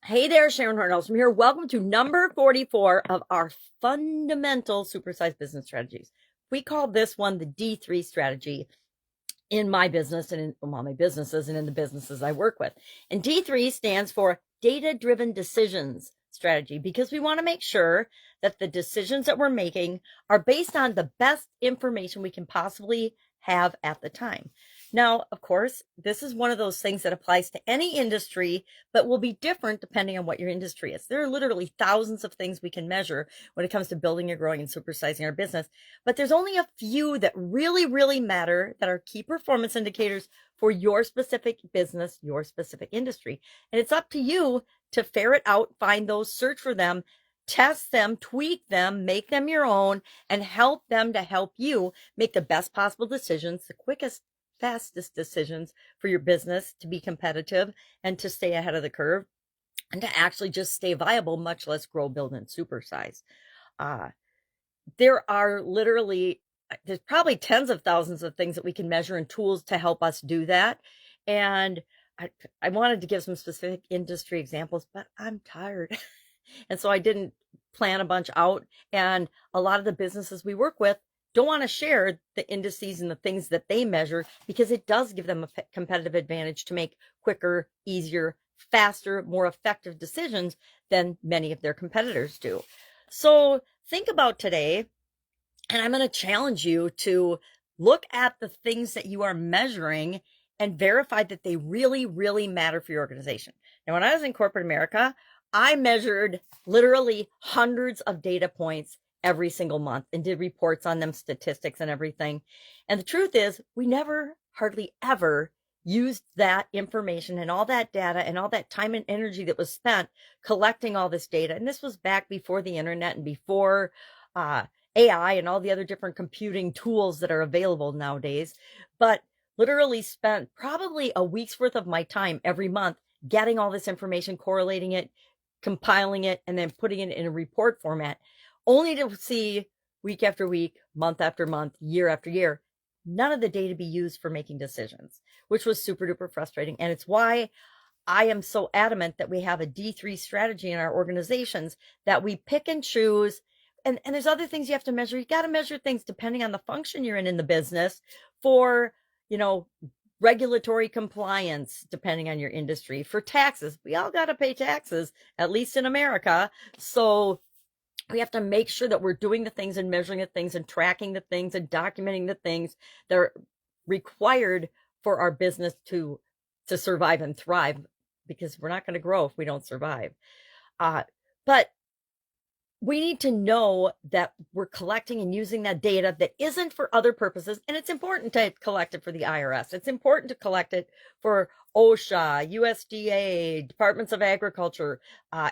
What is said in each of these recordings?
Hey there, Sharon Horne-Ellstrom here. Welcome to number 44 of our fundamental supersize business strategies. We call this one the D3 strategy in my business and in my businesses and in the businesses I work with. And D3 stands for data-driven decisions strategy because we want to make sure that the decisions that we're making are based on the best information we can possibly have at the time. Now, of course, this is one of those things that applies to any industry, but will be different depending on what your industry is. There are literally thousands of things we can measure when it comes to building and growing and supersizing our business, but there's only a few that really matter that are key performance indicators for your specific business, your specific industry. And it's up to you to ferret out, find those, search for them, test them, tweak them, make them your own, and help them to help you make the best possible decisions, the quickest, fastest decisions for your business to be competitive and to stay ahead of the curve and to actually just stay viable, much less grow, build, and supersize. There are literally, there's probably tens of thousands of things that we can measure and tools to help us do that. And I wanted to give some specific industry examples, but I'm tired. And so I didn't plan a bunch out. And a lot of the businesses we work with don't want to share the indices and the things that they measure because it does give them a competitive advantage to make quicker, easier, faster, more effective decisions than many of their competitors do. So think about today, and I'm going to challenge you to look at the things that you are measuring and verify that they really matter for your organization. Now, when I was in corporate America, I measured literally hundreds of data points every single month and did reports on them, statistics and everything. And the truth is, we never, hardly ever used that information and all that data and all that time and energy that was spent collecting all this data. And this was back before the internet and before AI and all the other different computing tools that are available nowadays, but literally spent probably a week's worth of my time every month getting all this information, correlating it, compiling it, and then putting it in a report format, only to see week after week, month after month, year after year, none of the data be used for making decisions, which was super duper frustrating. And it's why I am so adamant that we have a D3 strategy in our organizations, that we pick and choose. And there's other things you have to measure. You got to measure things depending on the function you're in the business for, regulatory compliance, depending on your industry, for taxes. We all got to pay taxes, at least in America. So we have to make sure that we're doing the things and measuring the things and tracking the things and documenting the things that are required for our business to survive and thrive, because we're not going to grow if we don't survive. But we need to know that we're collecting and using that data that isn't for other purposes. And it's important to collect it for the IRS. It's important to collect it for OSHA, USDA, Departments of Agriculture,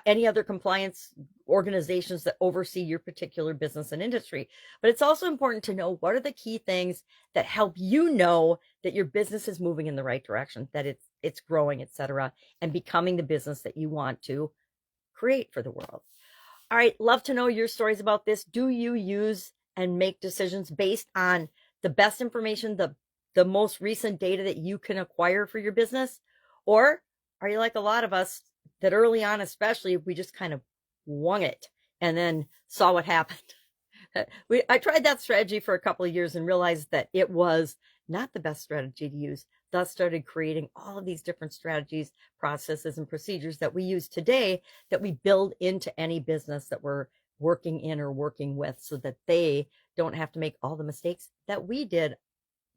any other compliance organizations that oversee your particular business and industry. But it's also important to know what are the key things that help you know that your business is moving in the right direction, that it's growing, etc., and becoming the business that you want to create for the world. All right, love to know your stories about this. Do you use and make decisions based on the best information, the most recent data that you can acquire for your business? Or are you like a lot of us that early on, especially, we just kind of wung it and then saw what happened? I tried that strategy for a couple of years and realized that it was not the best strategy to use. Thus started creating all of these different strategies, processes, and procedures that we use today that we build into any business that we're working in or working with, so that they don't have to make all the mistakes that we did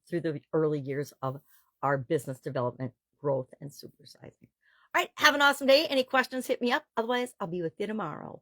through the early years of our business development, growth, and supersizing. All right, have an awesome day. Any questions, hit me up. Otherwise, I'll be with you tomorrow.